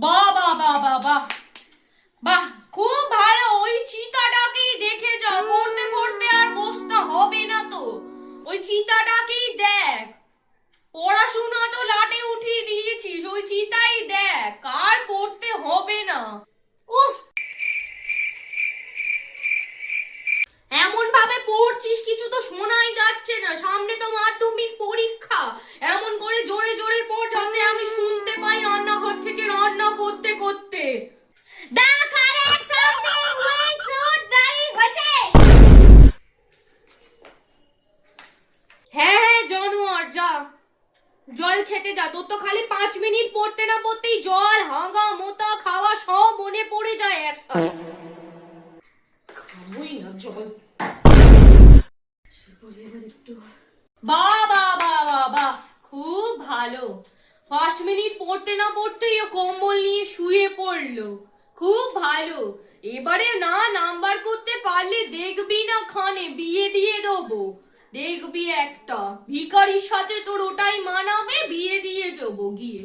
বাহ বাহ বাহ বাহ বাহ বাহ, খুব ভালো। ওই চিতাটাকেই দেখে যা, পড়তে পড়তে আর বসতে হবে না তো। ওই চিতাটাকেই দেখ, পড়াশোনা তো লাটে উঠিয়ে দিয়েছিস, ওই চিতাই দেখ, আর পড়তে হবে না। উফ, এমন ভাবে পড়ছিস কিছু তো শোনাই যাচ্ছে না, সামনে তো মাধ্যমিক পরীক্ষা। এমন করে জোরে জোরে পড় যাতে আমি শুনতে পাই রান্নাঘর থেকে রান্না করতে করতে। হ্যাঁ হ্যাঁ জানোয়ার, যা জল খেতে যা। তোর তো খালি 5 মিনিট পড়তে না পড়তেই জল, হাগা মোতা, খাওয়া সব মনে পড়ে যায় একসাথে। খাবোই না জল। বাহ বাহ বাহ বাহ বাহ, খুব ভালো। 5 মিনিট পড়তে না পড়তেই ও কম্বল নিয়ে শুয়ে পড়লো, খুব ভালো। এবারে না নাম্বার করতে পারলে দেখবি না খানে বিয়ে দিয়ে দেবো। দেখবি একটা ভিখারির সাথে তোর ওটাই মানাবে, বিয়ে দিয়ে দেবো গিয়ে।